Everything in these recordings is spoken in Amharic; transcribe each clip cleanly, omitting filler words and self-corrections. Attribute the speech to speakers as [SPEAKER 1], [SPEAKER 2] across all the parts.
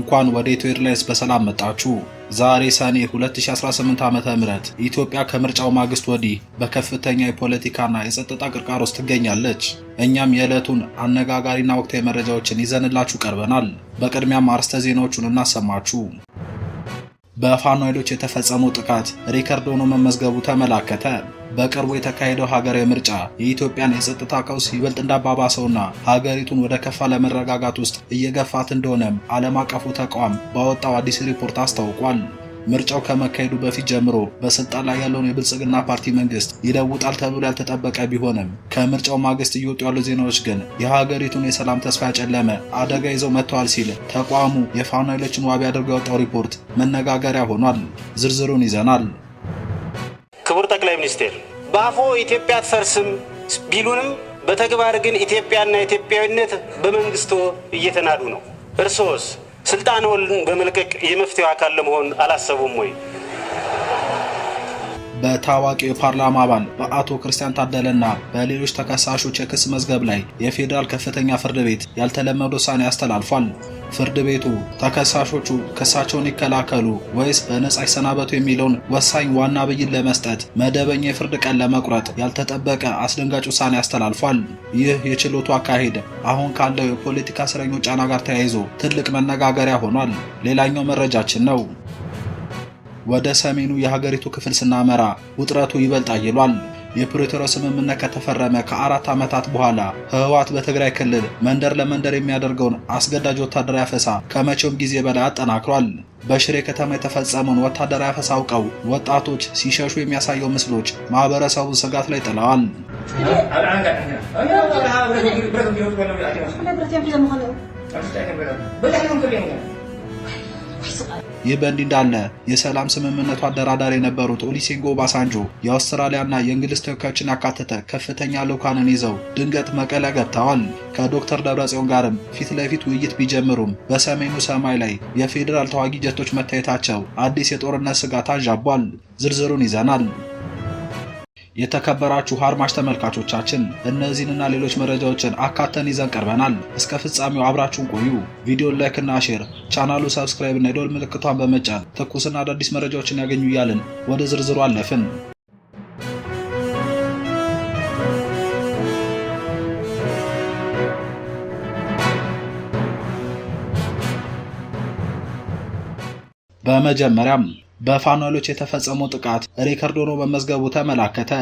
[SPEAKER 1] እንኳን ወደ ኢትዮ ኤርላይንስ በሰላም መጣችሁ። ዛሬ ሰኔ 2018 ዓ.ም ኢትዮጵያ ከምርጫው ማግስት ወዲህ በከፍተኛ የፖለቲካና የጸጥታ ቅርቃር ውስጥ ትገኛለች። እኛም የዕለቱን አነጋጋሪና ወቅታዊ መረጃዎችን ይዘንላችሁ ቀርበናል። በቅድሚያም አርዕስተ ዜናዎቹን እናሰማችሁ። በፋኖ ኃይሎች የተፈጸመው ጥቃት ሪከርድ ሆኖ መመዝገቡ ተመላከተ። በቅርቡ የተካሄደው ሀገራዊ ምርጫ የኢትዮጵያን የጸጥታ ቀውስ ይበልጥ እንዳባባሰውና ሀገሪቱን ወደ ከፋ ለመረጋጋት ውስጥ እየገፋት እንደሆነም ዓለም አቀፉ ተቋም ባወጣው አዲስ ሪፖርት አስታውቋል። ምርጫው ከመካሄዱ በፊት ጀምሮ በስልጣን ላይ ያለውን የብልጽግና ፓርቲ መንግስት ይለውጣል ተብሎ ያልተጠበቀ ቢሆንም ከምርጫው ማግስት እየወጡ ያሉ ዜናዎች ግን የሀገሪቱን የሰላም ተስፋ ያጨለመ አደጋ ይዘው መጥተዋል ሲል ተቋሙ የፋኖ ኃይሎችን ዋቢ አድርጎ ያወጣው ሪፖርት መነጋገሪያ ሆኗል። ዝርዝሩን ይዘናል።
[SPEAKER 2] ክቡር ጠቅላይ ሚኒስትር በአፎ ኢትዮጵያ አትፈርስም ቢሉንም በተግባር ግን ኢትዮጵያና ኢትዮጵያዊነት በመንግስቶ እየተናዱ ነው። እርሶስ ስልጣንዎን በመልቀቅ የመፍትሄው አካል ለመሆን አላሰቡም ወይ?
[SPEAKER 1] በታዋቂው የፓርላማ አባል በአቶ ክርስቲያን ታደለና በሌሎች ተከሳሾች የክስ መዝገብ ላይ የፌዴራል ከፍተኛ ፍርድ ቤት ያልተለመደ ውሳኔ አስተላልፏል። ፍርድ ቤቱ ተከሳሾቹ ክሳቸውን ይከላከሉ ወይስ በነጻ ይሰናበቱ የሚለውን ወሳኝ ዋና ብይን ለመስጠት መደበኛ የፍርድ ቀን ለመቁረጥ ያልተጠበቀ አስደንጋጭ ውሳኔ አስተላልፏል። ይህ የችሎቱ አካሄድ አሁን ካለው የፖለቲካ እስረኞች ጫና ጋር ተያይዞ ትልቅ መነጋገሪያ ሆኗል። ሌላኛው መረጃችን ነው። ወደ ሰሜኑ የሀገሪቱ ክፍል ስናመራ ውጥረቱ ይበልጥ አይሏል። የፕሪቶሪያ ስምምነት ከተፈረመ ከ4 ዓመታት በኋላ ህወሓት በትግራይ ክልል መንደር ለመንደር የሚያደርገውን አስገዳጅ ወታደራዊ አፈሳ ከመቼውም ጊዜ በላይ አጠናክሯል። በሽሬ ከተማ የተፈጸመውን ወታደራዊ አፈሳ አውቀው ወጣቶች ሲሸሹ የሚያሳየው ምስሎች ማህበረሰቡን ስጋት ላይ ጥለዋል። ይህ በእንዲህ እንዳለ የሰላም ስምምነቱ አደራዳሪ የነበሩት ኦሉሴጉን ኦባሳንጆ የአውስትራሊያና የእንግሊዝ ተወካዮችን ያካተተ ከፍተኛ ልዑካንን ይዘው ድንገት መቀለ ገብተዋል። ከዶክተር ደብረጽዮን ጋርም ፊት ለፊት ውይይት ቢጀምሩም በሰሜኑ ሰማይ ላይ የፌዴራል ተዋጊ ጀቶች መታየታቸው አዲስ የጦርነት ስጋት አንዣቧል። ዝርዝሩን ይዘናል። የተከበራችሁ አድማጭ ተመልካቾቻችን እነዚህንና ሌሎች መረጃዎችን አካተን ይዘን ቀርበናል። እስከ ፍጻሜው አብራችሁን ቆዩ። ቪዲዮን ላይክ እና ሼር፣ ቻናሉ ሰብስክራይብ እና የደወል ምልክቷን በመጫን ትኩስና አዳዲስ መረጃዎችን ያገኙ እያልን ወደ ዝርዝሩ አለፍን። በመጀመሪያም በፋኖ ኃይሎች የተፈጸመው ጥቃት ሪከርድ ሆኖ መመዝገቡ ተመላከተ።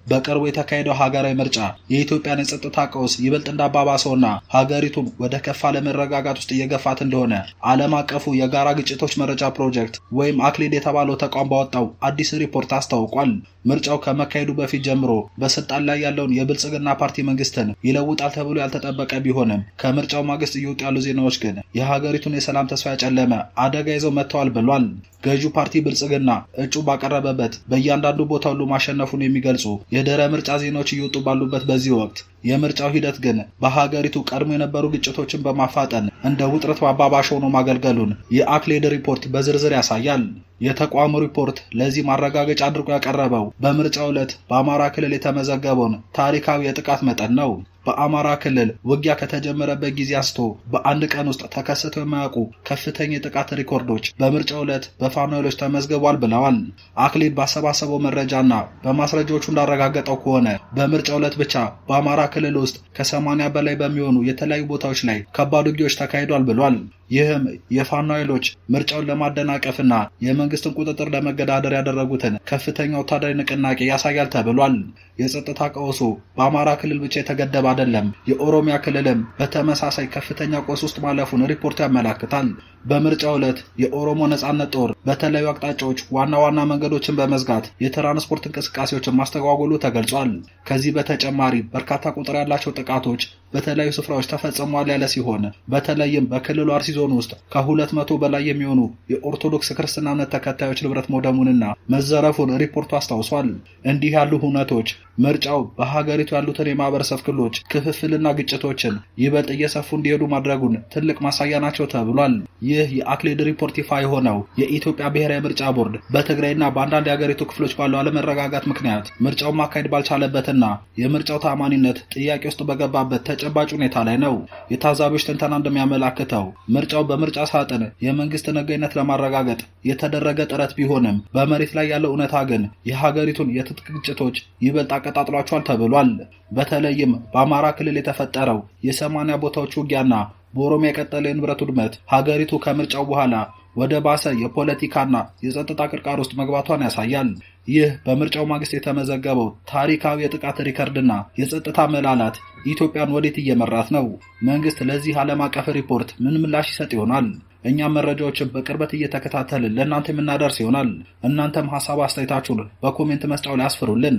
[SPEAKER 1] በቅርቡ የተካሄደው ሀገራዊ ምርጫ የኢትዮጵያን የጸጥታ ቀውስ ይበልጥ እንዳባባሰውና ሀገሪቱን ወደ ከፋ ለመረጋጋት ውስጥ እየገፋት እንደሆነ ዓለም አቀፉ የጋራ ግጭቶች መረጃ ፕሮጀክት ወይም አክሊድ የተባለው ተቋም ባወጣው አዲስ ሪፖርት አስታውቋል። ምርጫው ከመካሄዱ በፊት ጀምሮ በስልጣን ላይ ያለውን የብልጽግና ፓርቲ መንግስትን ይለውጣል ተብሎ ያልተጠበቀ ቢሆንም ከምርጫው ማግስት እየወጡ ያሉ ዜናዎች ግን የሀገሪቱን የሰላም ተስፋ ያጨለመ አደጋ ይዘው መጥተዋል ብሏል። ገዢው ፓርቲ ብልጽግና እጩ ባቀረበበት በእያንዳንዱ ቦታ ሁሉ ማሸነፉን የሚገልጹ የድህረ ምርጫ ዜናዎች እየወጡ ባሉበት በዚህ ወቅት የምርጫው ሂደት ግን በሀገሪቱ ቀድሞ የነበሩ ግጭቶችን በማፋጠን እንደ ውጥረት ማባባሽ ሆኖ ማገልገሉን የአክሌድ ሪፖርት በዝርዝር ያሳያል። የተቋሙ ሪፖርት ለዚህ ማረጋገጫ አድርጎ ያቀረበው በምርጫው ዕለት በአማራ ክልል የተመዘገበውን ታሪካዊ የጥቃት መጠን ነው። በአማራ ክልል ውጊያ ከተጀመረበት ጊዜ አንስቶ በአንድ ቀን ውስጥ ተከስተው የማያውቁ ከፍተኛ የጥቃት ሪኮርዶች በምርጫው ዕለት በፋኖ ኃይሎች ተመዝግቧል ብለዋል። አክሊድ ባሰባሰበው መረጃና በማስረጃዎቹ እንዳረጋገጠው ከሆነ በምርጫው ዕለት ብቻ በአማራ ክልል ውስጥ ከ80 በላይ በሚሆኑ የተለያዩ ቦታዎች ላይ ከባድ ውጊያዎች ተካሂዷል ብሏል። ይህም የፋኖ ኃይሎች ምርጫውን ለማደናቀፍና የመንግስትን ቁጥጥር ለመገዳደር ያደረጉትን ከፍተኛ ወታደራዊ ንቅናቄ ያሳያል ተብሏል። የጸጥታ ቀውሱ በአማራ ክልል ብቻ የተገደበ አይደለም። የኦሮሚያ ክልልም በተመሳሳይ ከፍተኛ ቀውስ ውስጥ ማለፉን ሪፖርቱ ያመለክታል። በምርጫው ዕለት የኦሮሞ ነጻነት ጦር በተለያዩ አቅጣጫዎች ዋና ዋና መንገዶችን በመዝጋት የትራንስፖርት እንቅስቃሴዎችን ማስተጓጎሉ ተገልጿል። ከዚህ በተጨማሪ በርካታ ቁጥር ያላቸው ጥቃቶች በተለያዩ ስፍራዎች ተፈጽሟል ያለ ሲሆን በተለይም በክልሉ አርሲ ዞን ውስጥ ከ200 በላይ የሚሆኑ የኦርቶዶክስ ክርስትና እምነት ተከታዮች ንብረት መውደሙንና መዘረፉን ሪፖርቱ አስታውሷል። እንዲህ ያሉ ሁነቶች ምርጫው በሀገሪቱ ያሉትን የማህበረሰብ ክፍሎች ክፍፍልና ግጭቶችን ይበልጥ እየሰፉ እንዲሄዱ ማድረጉን ትልቅ ማሳያ ናቸው ተብሏል። ይህ የአክሌድ ሪፖርት ይፋ የሆነው የኢትዮጵያ ብሔራዊ ምርጫ ቦርድ በትግራይና በአንዳንድ የሀገሪቱ ክፍሎች ባለው አለመረጋጋት ምክንያት ምርጫውን ማካሄድ ባልቻለበትና የምርጫው ታማኒነት ጥያቄ ውስጥ በገባበት ተጨባጭ ሁኔታ ላይ ነው። የታዛቢዎች ትንተና እንደሚያመላክተው ምርጫው በምርጫ ሳጥን የመንግስትን ሕጋዊነት ለማረጋገጥ የተደረገ ጥረት ቢሆንም በመሬት ላይ ያለው እውነታ ግን የሀገሪቱን የትጥቅ ግጭቶች ይበልጥ አቀጣጥሏቸዋል ተብሏል። በተለይም በአማራ ክልል የተፈጠረው የ80 ቦታዎች ውጊያና በኦሮሚያ የቀጠለ የንብረት ውድመት ሀገሪቱ ከምርጫው በኋላ ወደ ባሰ የፖለቲካና የጸጥታ ቅርቃር ውስጥ መግባቷን ያሳያል። ይህ በምርጫው ማግስት የተመዘገበው ታሪካዊ የጥቃት ሪከርድና የጸጥታ መላላት ኢትዮጵያን ወዴት እየመራት ነው? መንግስት ለዚህ ዓለም አቀፍ ሪፖርት ምን ምላሽ ይሰጥ ይሆናል? እኛም መረጃዎችን በቅርበት እየተከታተልን ለእናንተ የምናደርስ ይሆናል። እናንተም ሀሳብ አስተያየታችሁን በኮሜንት መስጫው ላይ አስፍሩልን።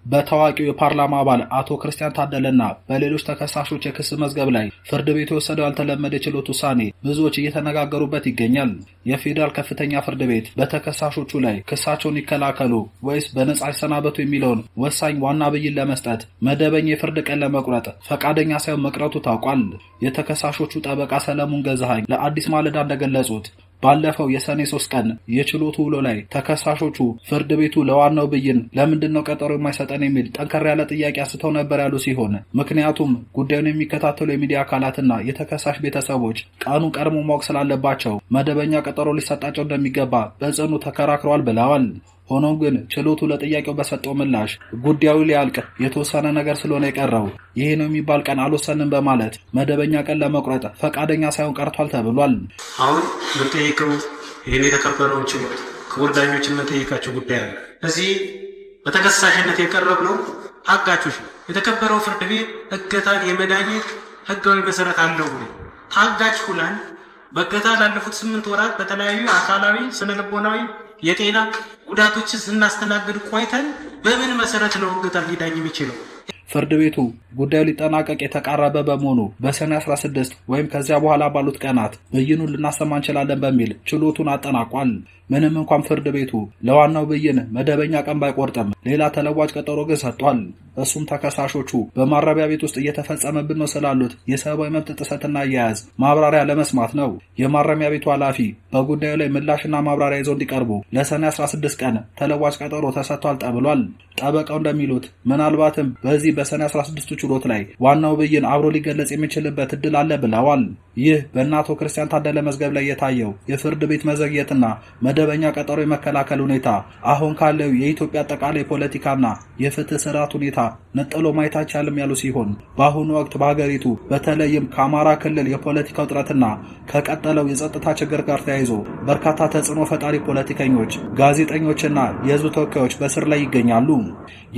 [SPEAKER 1] በታዋቂው የፓርላማ አባል አቶ ክርስቲያን ታደለና በሌሎች ተከሳሾች የክስ መዝገብ ላይ ፍርድ ቤቱ የወሰደው ያልተለመደ ችሎት ውሳኔ ብዙዎች እየተነጋገሩበት ይገኛል። የፌዴራል ከፍተኛ ፍርድ ቤት በተከሳሾቹ ላይ ክሳቸውን ይከላከሉ ወይስ በነጻ ይሰናበቱ የሚለውን ወሳኝ ዋና ብይን ለመስጠት መደበኛ የፍርድ ቀን ለመቁረጥ ፈቃደኛ ሳይሆን መቅረቱ ታውቋል። የተከሳሾቹ ጠበቃ ሰለሞን ገዛሃኝ ለአዲስ ማለዳ እንደገለጹት ባለፈው የሰኔ 3 ቀን የችሎቱ ውሎ ላይ ተከሳሾቹ ፍርድ ቤቱ ለዋናው ብይን ለምንድነው ቀጠሮ የማይሰጠን የሚል ጠንከር ያለ ጥያቄ አንስተው ነበር ያሉ ሲሆን ምክንያቱም ጉዳዩን የሚከታተሉ የሚዲያ አካላትና የተከሳሽ ቤተሰቦች ቀኑን ቀድሞ ማወቅ ስላለባቸው መደበኛ ቀጠሮ ሊሰጣቸው እንደሚገባ በጽኑ ተከራክረዋል ብለዋል። ሆኖም ግን ችሎቱ ለጥያቄው በሰጠው ምላሽ ጉዳዩ ሊያልቅ የተወሰነ ነገር ስለሆነ የቀረው ይሄ ነው የሚባል ቀን አልወሰንም በማለት መደበኛ ቀን ለመቁረጥ ፈቃደኛ ሳይሆን ቀርቷል ተብሏል።
[SPEAKER 3] አሁን የምጠይቀው ይህን የተከበረውን ችሎት ክቡር ዳኞችን የምጠይቃቸው ጉዳይ አለ። እዚህ በተከሳሽነት የቀረብነው ታጋቾች ነው። የተከበረው ፍርድ ቤት እገታን የመዳኘት ህጋዊ መሰረት አለው ብሎ ታጋች ሁላን በእገታ ላለፉት 8 ወራት በተለያዩ አካላዊ፣ ስነልቦናዊ የጤና ጉዳቶችን ስናስተናግድ ቆይተን በምን መሰረት ነው እገታ ሊዳኝ የሚችለው?
[SPEAKER 1] ፍርድ ቤቱ ጉዳዩ ሊጠናቀቅ የተቃረበ በመሆኑ በሰኔ 16 ወይም ከዚያ በኋላ ባሉት ቀናት ብይኑን ልናሰማ እንችላለን በሚል ችሎቱን አጠናቋል። ምንም እንኳን ፍርድ ቤቱ ለዋናው ብይን መደበኛ ቀን ባይቆርጥም ሌላ ተለዋጭ ቀጠሮ ግን ሰጥቷል። እሱም ተከሳሾቹ በማረሚያ ቤት ውስጥ እየተፈጸመብን ነው ስላሉት የሰብአዊ መብት ጥሰትና አያያዝ ማብራሪያ ለመስማት ነው። የማረሚያ ቤቱ ኃላፊ በጉዳዩ ላይ ምላሽና ማብራሪያ ይዘው እንዲቀርቡ ለሰኔ 16 ቀን ተለዋጭ ቀጠሮ ተሰጥቷል ተብሏል። ጠበቃው እንደሚሉት ምናልባትም በዚህ በሰኔ 16 ችሎት ላይ ዋናው ብይን አብሮ ሊገለጽ የሚችልበት እድል አለ ብለዋል። ይህ በእነ አቶ ክርስቲያን ታደለ መዝገብ ላይ የታየው የፍርድ ቤት መዘግየትና መደበኛ ቀጠሮ የመከላከል ሁኔታ አሁን ካለው የኢትዮጵያ አጠቃላይ ፖለቲካና የፍትህ ስርዓት ሁኔታ ነጥሎ ማየት አይቻልም ያሉ ሲሆን በአሁኑ ወቅት በሀገሪቱ በተለይም ከአማራ ክልል የፖለቲካ ውጥረትና ከቀጠለው የጸጥታ ችግር ጋር ተያይዞ በርካታ ተጽዕኖ ፈጣሪ ፖለቲከኞች፣ ጋዜጠኞችና የህዝብ ተወካዮች በስር ላይ ይገኛሉ።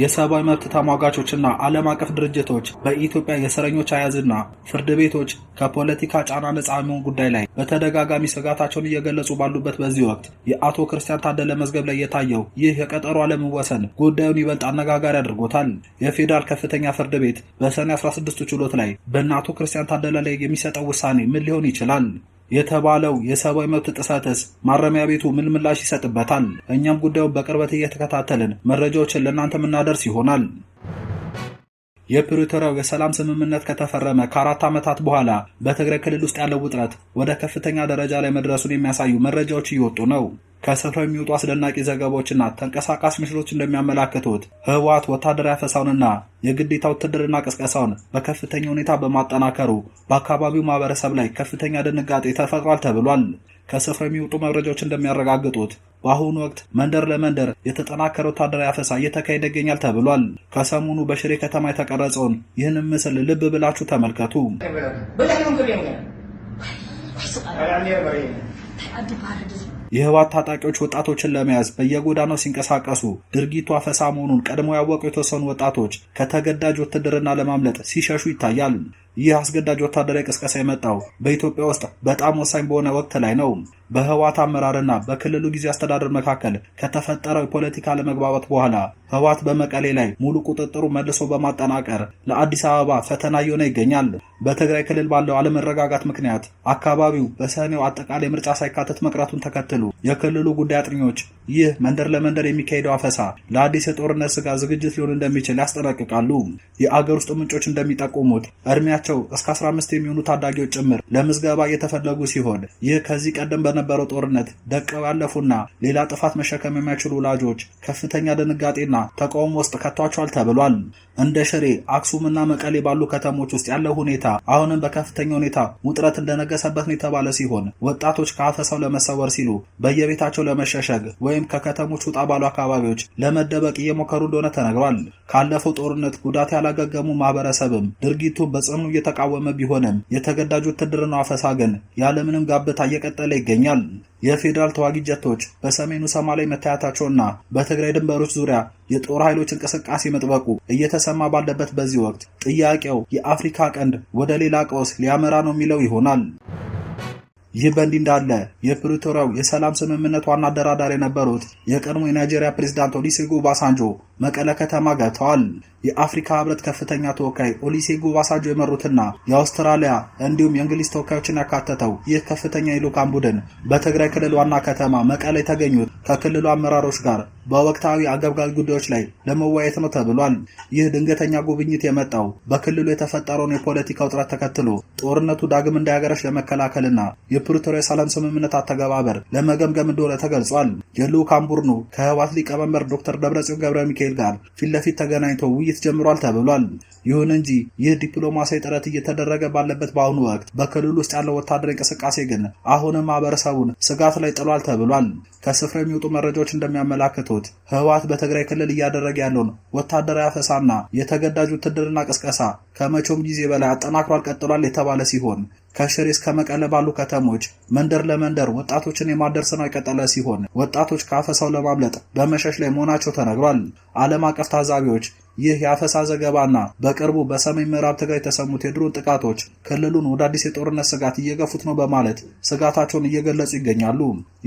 [SPEAKER 1] የሰብአዊ መብት ተሟጋቾችና ዓለም አቀፍ ድርጅቶች በኢትዮጵያ የእስረኞች አያዝና ፍርድ ቤቶች ከፖለቲካ ጫና ነጻ መሆን ጉዳይ ላይ በተደጋጋሚ ስጋታቸውን እየገለጹ ባሉበት በዚህ ወቅት የአቶ ክርስቲያን ታደለ መዝገብ ላይ የታየው ይህ የቀጠሮ አለመወሰን ጉዳዩን ይበልጥ አነጋጋሪ አድርጎታል። የፌዴራል ከፍተኛ ፍርድ ቤት በሰኔ 16 ችሎት ላይ በእነ አቶ ክርስቲያን ታደለ ላይ የሚሰጠው ውሳኔ ምን ሊሆን ይችላል? የተባለው የሰብአዊ መብት ጥሰትስ ማረሚያ ቤቱ ምን ምላሽ ይሰጥበታል? እኛም ጉዳዩን በቅርበት እየተከታተልን መረጃዎችን ለእናንተ የምናደርስ ይሆናል። የፕሪቶሪያው የሰላም ስምምነት ከተፈረመ ከ4 ዓመታት በኋላ በትግራይ ክልል ውስጥ ያለው ውጥረት ወደ ከፍተኛ ደረጃ ላይ መድረሱን የሚያሳዩ መረጃዎች እየወጡ ነው። ከስፍራው የሚወጡ አስደናቂ ዘገባዎችና ተንቀሳቃሽ ምስሎች እንደሚያመላክቱት ህወሓት ወታደራዊ አፈሳውንና የግዴታ ውትድርና ቅስቀሳውን በከፍተኛ ሁኔታ በማጠናከሩ በአካባቢው ማህበረሰብ ላይ ከፍተኛ ድንጋጤ ተፈጥሯል ተብሏል። ከስፍራው የሚወጡ መረጃዎች እንደሚያረጋግጡት በአሁኑ ወቅት መንደር ለመንደር የተጠናከረ ወታደራዊ አፈሳ እየተካሄደ ይገኛል ተብሏል። ከሰሞኑ በሽሬ ከተማ የተቀረጸውን ይህንን ምስል ልብ ብላችሁ ተመልከቱ። የህወሓት ታጣቂዎች ወጣቶችን ለመያዝ በየጎዳናው ሲንቀሳቀሱ ድርጊቱ አፈሳ መሆኑን ቀድሞ ያወቁ የተወሰኑ ወጣቶች ከተገዳጅ ውትድርና ለማምለጥ ሲሸሹ ይታያል። ይህ አስገዳጅ ወታደራዊ ቅስቀሳ የመጣው በኢትዮጵያ ውስጥ በጣም ወሳኝ በሆነ ወቅት ላይ ነው። በህወሓት አመራርና በክልሉ ጊዜያዊ አስተዳደር መካከል ከተፈጠረው የፖለቲካ አለመግባባት በኋላ ህወሓት በመቀሌ ላይ ሙሉ ቁጥጥሩ መልሶ በማጠናቀር ለአዲስ አበባ ፈተና እየሆነ ይገኛል። በትግራይ ክልል ባለው አለመረጋጋት ምክንያት አካባቢው በሰኔው አጠቃላይ ምርጫ ሳይካተት መቅረቱን ተከትሎ የክልሉ ጉዳይ አጥኚዎች ይህ መንደር ለመንደር የሚካሄደው አፈሳ ለአዲስ የጦርነት ስጋት ዝግጅት ሊሆን እንደሚችል ያስጠነቅቃሉ። የአገር ውስጥ ምንጮች እንደሚጠቁሙት እድሜያቸው ዕድሜያቸው እስከ 15 የሚሆኑ ታዳጊዎች ጭምር ለምዝገባ እየተፈለጉ ሲሆን ይህ ከዚህ ቀደም በነበረው ጦርነት ደቀው ያለፉና ሌላ ጥፋት መሸከም የማይችሉ ወላጆች ከፍተኛ ድንጋጤና ተቃውሞ ውስጥ ከቷቸዋል ተብሏል። እንደ ሽሬ፣ አክሱምና መቀሌ ባሉ ከተሞች ውስጥ ያለው ሁኔታ አሁንም በከፍተኛ ሁኔታ ውጥረት እንደነገሰበት ነው የተባለ ሲሆን ወጣቶች ከአፈሳው ለመሰወር ሲሉ በየቤታቸው ለመሸሸግ ወይም ከከተሞች ውጣ ባሉ አካባቢዎች ለመደበቅ እየሞከሩ እንደሆነ ተነግሯል። ካለፈው ጦርነት ጉዳት ያላገገሙ ማህበረሰብም ድርጊቱን በጽኑ እየተቃወመ ቢሆንም የተገዳጅ ውትድርና አፈሳ ግን ያለምንም ጋብታ እየቀጠለ ይገኛል። የፌዴራል ተዋጊ ጀቶች በሰሜኑ ሶማሌ መታየታቸውና በትግራይ ድንበሮች ዙሪያ የጦር ኃይሎች እንቅስቃሴ መጥበቁ እየተሰማ ባለበት በዚህ ወቅት ጥያቄው የአፍሪካ ቀንድ ወደ ሌላ ቀውስ ሊያመራ ነው የሚለው ይሆናል። ይህ በእንዲህ እንዳለ የፕሪቶሪያው የሰላም ስምምነት ዋና አደራዳሪ የነበሩት የቀድሞ የናይጄሪያ ፕሬዝዳንት ኦሉሴጉን ኦባሳንጆ መቀለ ከተማ ገብተዋል። የአፍሪካ ህብረት ከፍተኛ ተወካይ ኦሉሴጉን ኦባሳንጆ የመሩትና የአውስትራሊያ እንዲሁም የእንግሊዝ ተወካዮችን ያካተተው ይህ ከፍተኛ የልዑካን ቡድን በትግራይ ክልል ዋና ከተማ መቀለ የተገኙት ከክልሉ አመራሮች ጋር በወቅታዊ አንገብጋቢ ጉዳዮች ላይ ለመወያየት ነው ተብሏል። ይህ ድንገተኛ ጉብኝት የመጣው በክልሉ የተፈጠረውን የፖለቲካ ውጥረት ተከትሎ ጦርነቱ ዳግም እንዳያገረሽ ለመከላከልና የፕሪቶሪያ ሰላም ስምምነት አተገባበር ለመገምገም እንደሆነ ተገልጿል። የልዑካን ቡድኑ ከህወሓት ሊቀመንበር ዶክተር ደብረጽዮን ገብረ ሚካኤል ጋር ፊት ለፊት ተገናኝቶ ውይይት ጀምሯል ተብሏል። ይሁን እንጂ ይህ ዲፕሎማሲያዊ ጥረት እየተደረገ ባለበት በአሁኑ ወቅት በክልሉ ውስጥ ያለው ወታደራዊ እንቅስቃሴ ግን አሁንም ማህበረሰቡን ስጋት ላይ ጥሏል ተብሏል። ከስፍራ የሚወጡ መረጃዎች እንደሚያመላክቱት ህወሓት በትግራይ ክልል እያደረገ ያለውን ወታደራዊ አፈሳና የተገዳጅ ውትድርና ቅስቀሳ ከመቼውም ጊዜ በላይ አጠናክሯል ቀጥሏል የተባለ ሲሆን ከሽሬ እስከ መቀለ ባሉ ከተሞች መንደር ለመንደር ወጣቶችን የማደር ስራው የቀጠለ ሲሆን ወጣቶች ከአፈሳው ለማምለጥ በመሸሽ ላይ መሆናቸው ተነግሯል። ዓለም አቀፍ ታዛቢዎች ይህ የአፈሳ ዘገባና በቅርቡ በሰሜን ምዕራብ ትግራይ የተሰሙት የድሮን ጥቃቶች ክልሉን ወደ አዲስ የጦርነት ስጋት እየገፉት ነው በማለት ስጋታቸውን እየገለጹ ይገኛሉ።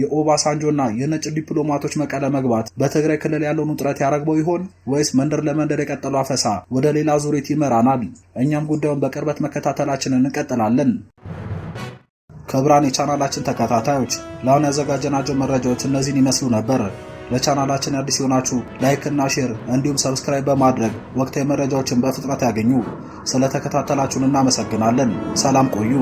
[SPEAKER 1] የኦባሳንጆና የነጭ ዲፕሎማቶች መቀለ መግባት በትግራይ ክልል ያለውን ውጥረት ያረግበው ይሆን ወይስ መንደር ለመንደር የቀጠለው አፈሳ ወደ ሌላ ዙሪት ይመራናል? እኛም ጉዳዩን በቅርበት መከታተላችንን እንቀጥላለን። ክቡራን የቻናላችን ተከታታዮች ለአሁን ያዘጋጀናቸው መረጃዎች እነዚህን ይመስሉ ነበር። ለቻናላችን አዲስ የሆናችሁ ላይክ እና ሼር እንዲሁም ሰብስክራይብ በማድረግ ወቅታዊ መረጃዎችን በፍጥነት ያገኙ። ስለተከታተላችሁን እናመሰግናለን። ሰላም ቆዩ።